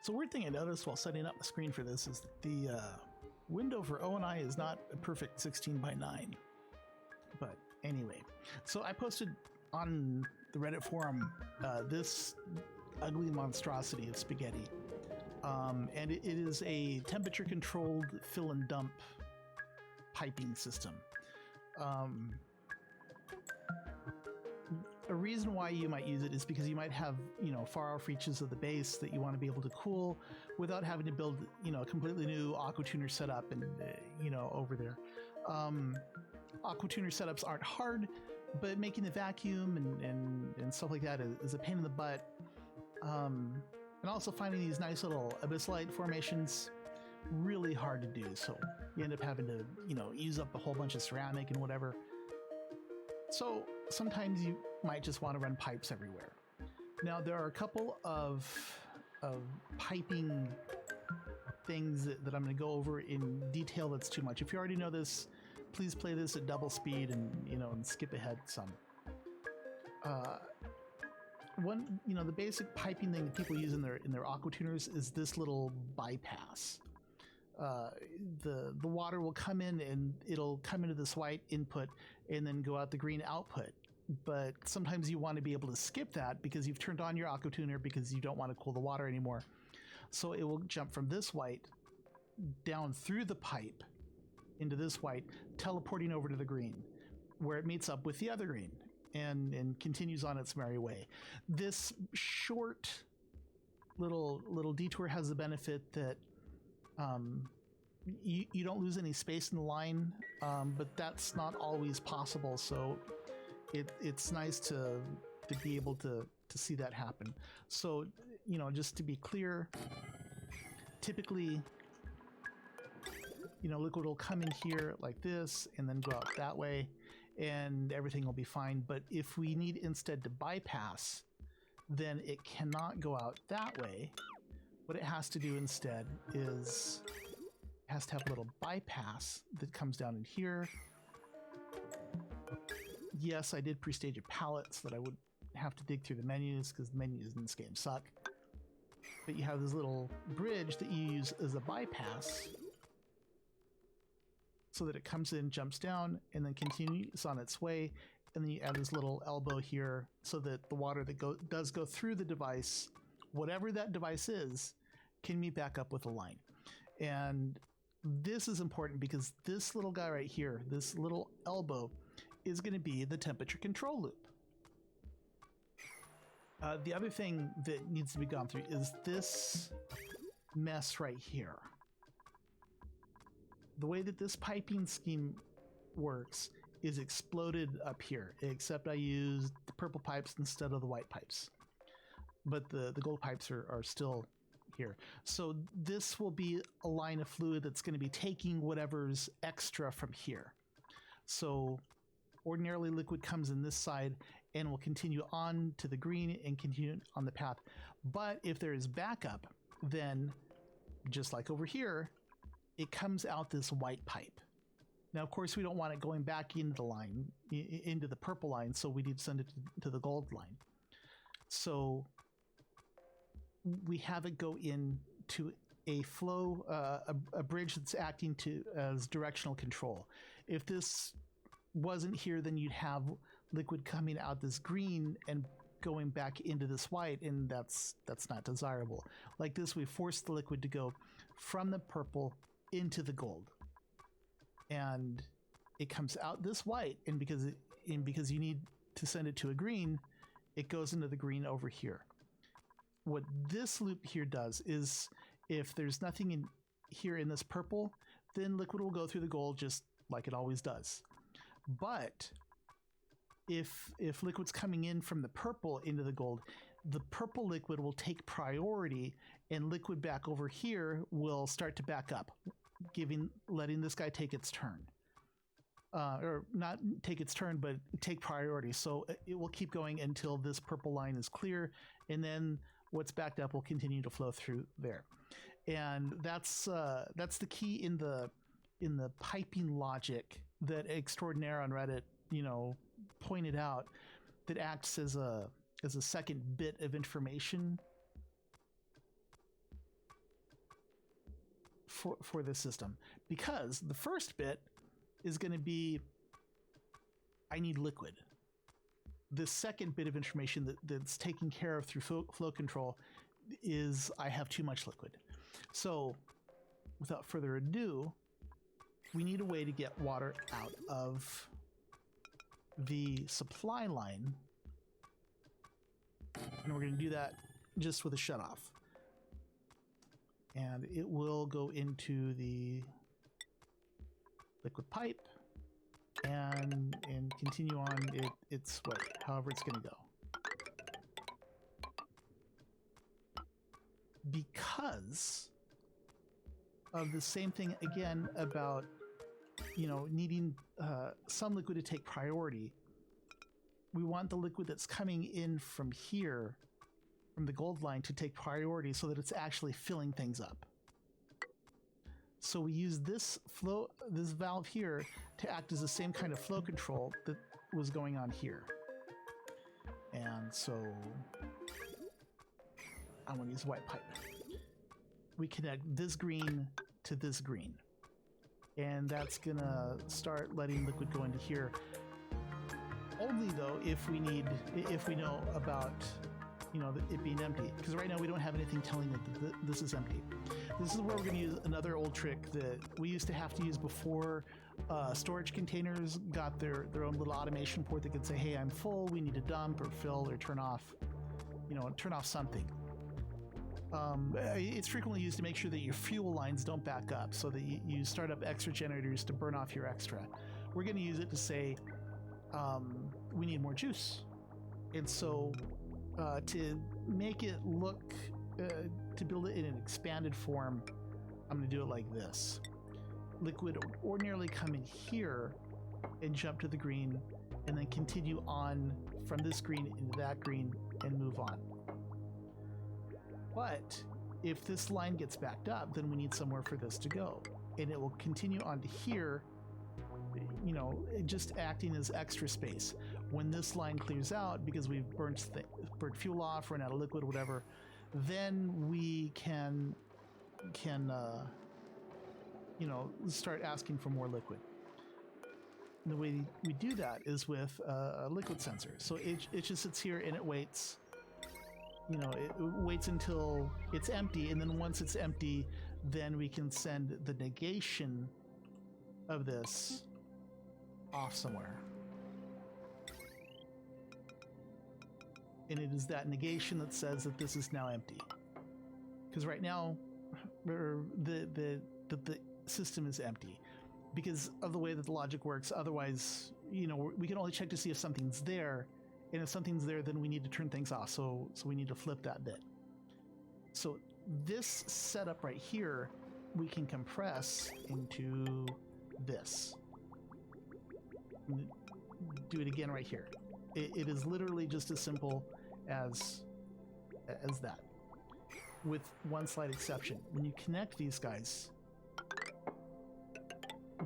So weird thing I noticed while setting up the screen for this is that the window for ONI is not a perfect 16 by 9. But anyway, so I posted on the Reddit forum this ugly monstrosity of spaghetti. And it is a temperature controlled fill and dump piping system. A reason why you might use it is because you might have, far off reaches of the base that you want to be able to cool without having to build, a completely new aqua tuner setup and, over there. Aqua tuner setups aren't hard, but making the vacuum and stuff like that is a pain in the butt. And also finding these nice little abyssalite formations, really hard to do. So you end up having to, use up a whole bunch of ceramic and whatever. So sometimes you might just want to run pipes everywhere. Now there are a couple of piping things that I'm going to go over in detail. That's too much. If you already know this, please play this at double speed and skip ahead some. The basic piping thing that people use in their aqua tuners is this little bypass. The water will come in and it'll come into this white input and then go out the green output. But sometimes you want to be able to skip that because you've turned on your aqua tuner because you don't want to cool the water anymore. So it will jump from this white down through the pipe into this white, teleporting over to the green, where it meets up with the other green and continues on its merry way. This short little detour has the benefit that you don't lose any space in the line, but that's not always possible. So it's nice to be able to see that happen. So, just to be clear, typically, liquid will come in here like this and then go out that way and everything will be fine. But if we need instead to bypass, then it cannot go out that way. What it has to do instead is it has to have a little bypass that comes down in here. Yes, I did pre-stage a palette so that I would have to dig through the menus because the menus in this game suck. But you have this little bridge that you use as a bypass so that it comes in, jumps down, and then continues on its way. And then you add this little elbow here so that the water that does go through the device, whatever that device is, can meet back up with a line. And this is important because this little guy right here, this little elbow, is going to be the temperature control loop. The other thing that needs to be gone through is this mess right here. The way that this piping scheme works is exploded up here, except I used the purple pipes instead of the white pipes. But the gold pipes are still here. So this will be a line of fluid that's going to be taking whatever's extra from here. So ordinarily liquid comes in this side and will continue on to the green and continue on the path. But if there is backup, then just like over here, it comes out this white pipe. Now, of course, we don't want it going back into the line, into the purple line, so we need to send it to the gold line. So we have it go into a flow, a bridge that's acting as directional control. If this wasn't here, then you'd have liquid coming out this green and going back into this white, and that's not desirable. Like this, we force the liquid to go from the purple into the gold, and it comes out this white, and because you need to send it to a green, it goes into the green over here. What this loop here does is if there's nothing in here in this purple, then liquid will go through the gold just like it always does. But if liquid's coming in from the purple into the gold, the purple liquid will take priority and liquid back over here will start to back up, letting this guy take its turn. Or not take its turn, but take priority. So it will keep going until this purple line is clear, and then what's backed up will continue to flow through there. And that's the key in the piping logic that Extraordinaire on Reddit, pointed out, that acts as a second bit of information. for this system, because the first bit is going to be I need liquid. The second bit of information that's taken care of through flow control is I have too much liquid. So without further ado, we need a way to get water out of the supply line, and we're going to do that just with a shutoff. And it will go into the liquid pipe and continue on. It's what, however it's going to go. Because of the same thing again about, you know, needing some liquid to take priority, we want the liquid that's coming in from here, from the gold line, to take priority so that it's actually filling things up. So we use this valve here to act as the same kind of flow control that was going on here. And so I'm going to use white pipe. We connect this green to this green, and that's gonna start letting liquid go into here. Only though if we know about, you know, it being empty, because right now we don't have anything telling it that this is empty. This is where we're going to use another old trick that we used to have to use before storage containers got their own little automation port that could say, hey, I'm full, we need to dump or fill or turn off, you know, turn off something. It's frequently used to make sure that your fuel lines don't back up, so that you start up extra generators to burn off your extra. We're going to use it to say, we need more juice. And so to make it look, to build it in an expanded form, I'm going to do it like this. Liquid would ordinarily come in here and jump to the green, and then continue on from this green into that green and move on. But if this line gets backed up, then we need somewhere for this to go. And it will continue on to here, you know, just acting as extra space. When this line clears out, because we've burnt fuel off, run out of liquid, whatever, then we can you know, start asking for more liquid. And the way we do that is with a liquid sensor. So it just sits here and it waits. You know, it waits until it's empty, and then once it's empty, then we can send the negation of this off somewhere. And it is that negation that says that this is now empty. Because right now, the system is empty because of the way that the logic works. Otherwise, you know, we can only check to see if something's there. And if something's there, then we need to turn things off. So we need to flip that bit. So this setup right here, we can compress into this. Do it again right here. It is literally just as simple as that, with one slight exception. When you connect these guys,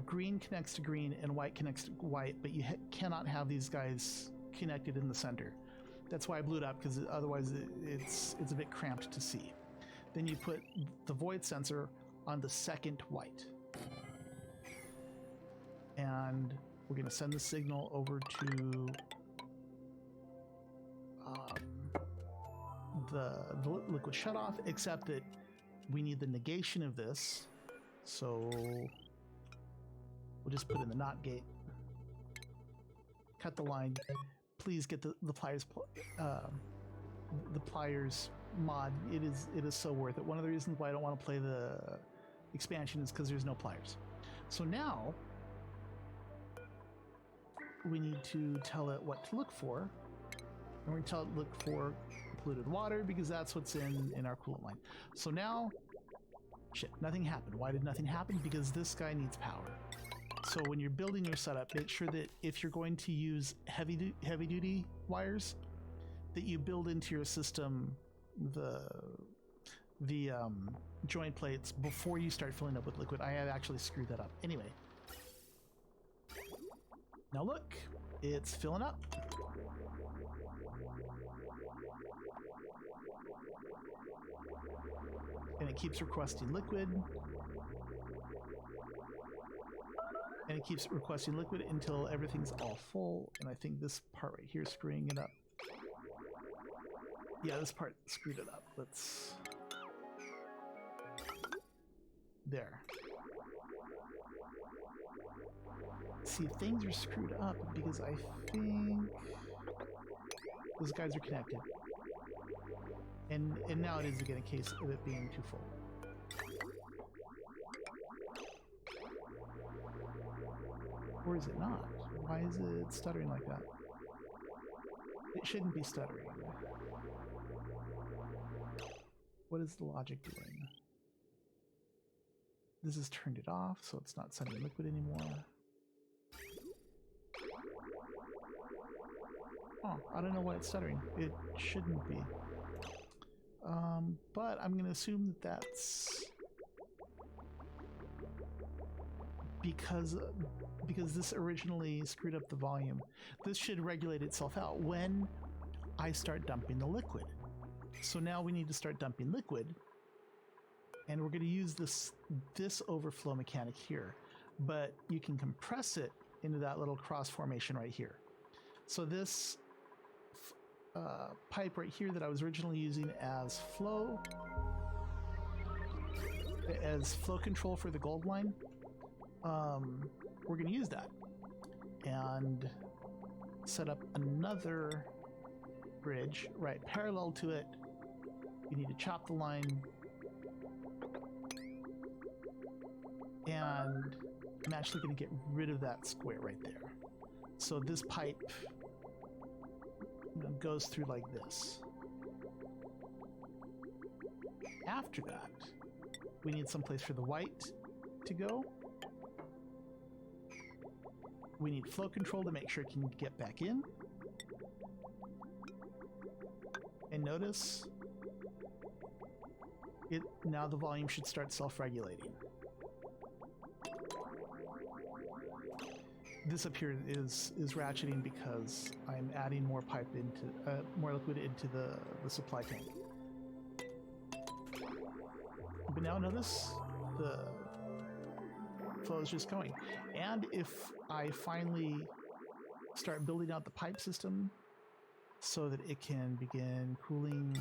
green connects to green and white connects to white, but you cannot have these guys connected in the center. That's why I blew it up, because otherwise it's a bit cramped to see. Then you put the void sensor on the second white, and we're going to send the signal over to the liquid shutoff, except that we need the negation of this, so we'll just put in the NOT gate, cut the line. Please get the pliers mod. It is so worth it. One of the reasons why I don't want to play the expansion is because there's no pliers. So now we need to tell it what to look for. And we're going to tell it to look for polluted water, because that's what's in our coolant line. So now, shit, nothing happened. Why did nothing happen? Because this guy needs power. So when you're building your setup, make sure that if you're going to use heavy duty wires, that you build into your system the joint plates before you start filling up with liquid. I have actually screwed that up. Anyway, now look, it's filling up. And it keeps requesting liquid. And it keeps requesting liquid until everything's all full. And I think this part right here is screwing it up. Yeah, this part screwed it up. Let's... There. See, things are screwed up because I think those guys are connected. And now it is again a case of it being too full. Or is it not? Why is it stuttering like that? It shouldn't be stuttering. What is the logic doing? This has turned it off, so it's not sending liquid anymore. Oh, I don't know why it's stuttering. It shouldn't be. But I'm going to assume that that's because this originally screwed up the volume. This should regulate itself out when I start dumping the liquid. So now we need to start dumping liquid, and we're going to use this overflow mechanic here, but you can compress it into that little cross formation right here. So this pipe right here that I was originally using as flow control for the gold line, we're going to use that and set up another bridge right parallel to it. You need to chop the line, and I'm actually going to get rid of that square right there. So this pipe goes through like this. After that, we need some place for the white to go. We need flow control to make sure it can get back in. And notice, now the volume should start self-regulating. This up here is ratcheting because I'm adding more pipe into more liquid into the supply tank. But now notice the flow is just going. And if I finally start building out the pipe system so that it can begin cooling,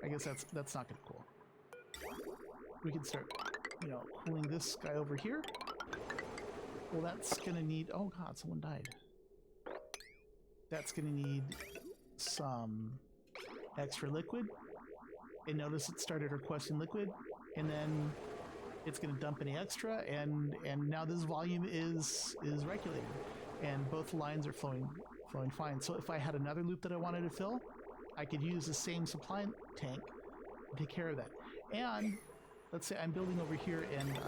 I guess that's not going to cool. We can start, cooling this guy over here. Well, that's going to need... Oh, God, someone died. That's going to need some extra liquid. And notice it started requesting liquid. And then it's going to dump any extra. And now this volume is regulated. And both lines are flowing fine. So if I had another loop that I wanted to fill, I could use the same supply tank to take care of that. And let's say I'm building over here and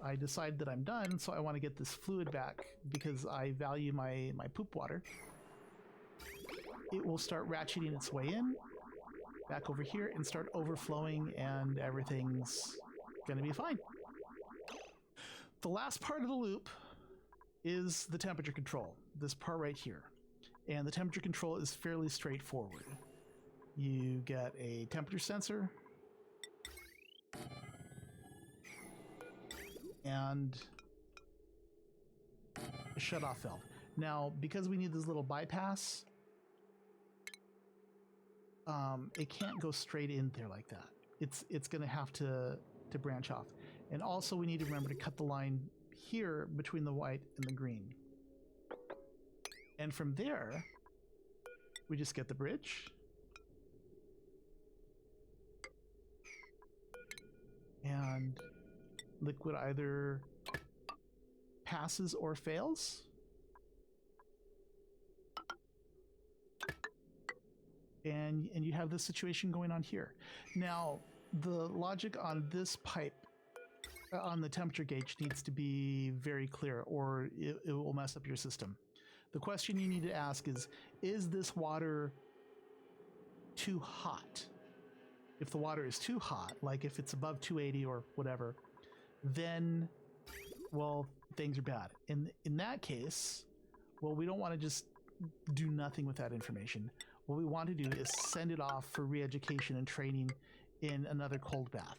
I decide that I'm done, so I want to get this fluid back because I value my poop water. It will start ratcheting its way in, back over here, and start overflowing, and everything's going to be fine. The last part of the loop is the temperature control, this part right here. And the temperature control is fairly straightforward. You get a temperature sensor, and a shut-off valve. Now, because we need this little bypass, it can't go straight in there like that. It's going to have to branch off. And also we need to remember to cut the line here between the white and the green. And from there, we just get the bridge. And liquid either passes or fails. And you have this situation going on here. Now, the logic on this pipe, on the temperature gauge, needs to be very clear, or it will mess up your system. The question you need to ask is this water too hot? If the water is too hot, like if it's above 280 or whatever, then, well, things are bad. In that case, well, we don't want to just do nothing with that information. What we want to do is send it off for re-education and training in another cold bath.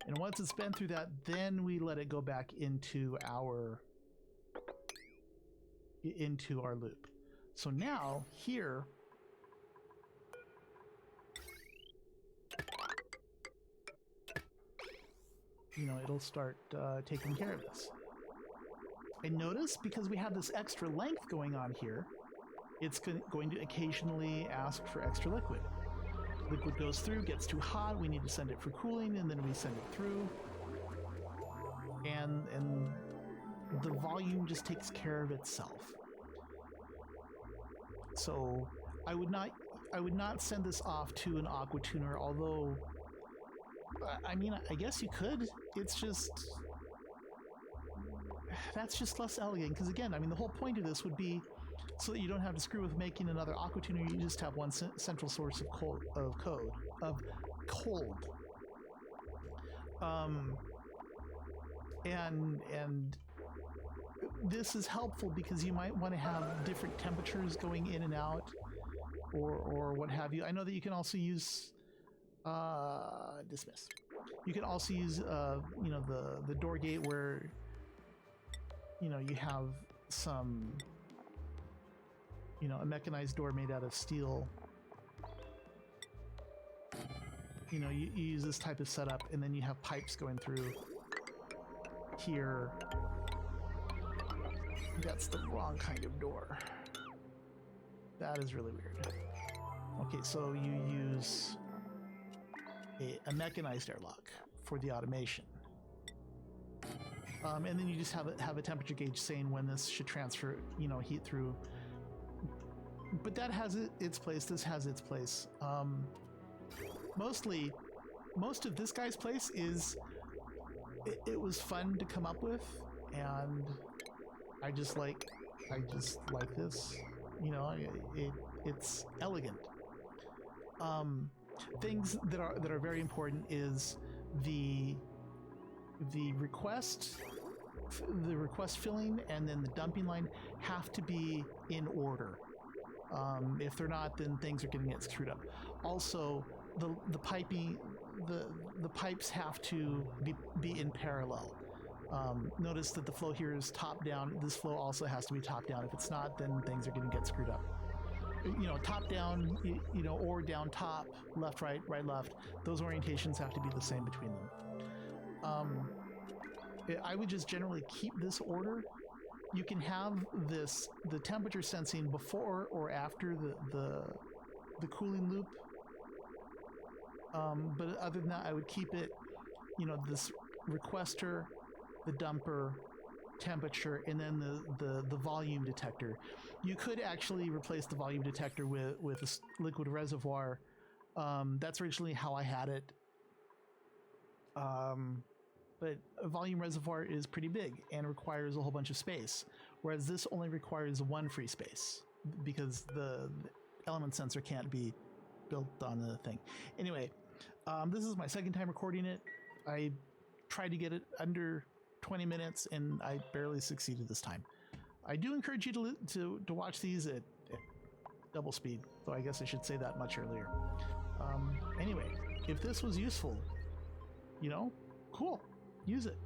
And once it's been through that, then we let it go back into our loop. So now here, you know, it'll start taking care of this. And notice, because we have this extra length going on here, it's going to occasionally ask for extra liquid. Liquid goes through, gets too hot, we need to send it for cooling, and then we send it through. And the volume just takes care of itself. So I would not send this off to an aqua tuner, although I mean, I guess you could. It's just, that's just less elegant, because again, I mean, the whole point of this would be so that you don't have to screw with making another aqua tuner. You just have one central source of cold. And this is helpful because you might want to have different temperatures going in and out, or what have you. I know that you can also use dismiss. You can also use you know, the door gate where, you know, you have some, you know, a mechanized door made out of steel. You know, you use this type of setup, and then you have pipes going through here. That's the wrong kind of door. That is really weird. Okay, so you use a mechanized airlock for the automation. And then you just have a temperature gauge saying when this should transfer, you know, heat through. But that has its place. This has its place. Most of this guy's place is, it was fun to come up with, and I just like this. You know, it's elegant. Things that are very important is the request filling and then the dumping line have to be in order. If they're not, then things are going to get screwed up. Also, the piping, the pipes have to be in parallel. Notice that the flow here is top down. This flow also has to be top down. If it's not, then things are going to get screwed up. You know, top down, you know, or down top, left, right, right, left. Those orientations have to be the same between them. I would just generally keep this order. You can have the temperature sensing before or after the cooling loop. But other than that, I would keep it, you know, this requester, the dumper, temperature, and then the volume detector. You could actually replace the volume detector with a liquid reservoir. That's originally how I had it. But a volume reservoir is pretty big and requires a whole bunch of space, whereas this only requires one free space because the element sensor can't be built on the thing. Anyway, this is my second time recording it. I tried to get it under 20 minutes and I barely succeeded this time. I do encourage you to watch these at double speed, though I guess I should say that much earlier. Anyway, if this was useful, you know, cool, use it.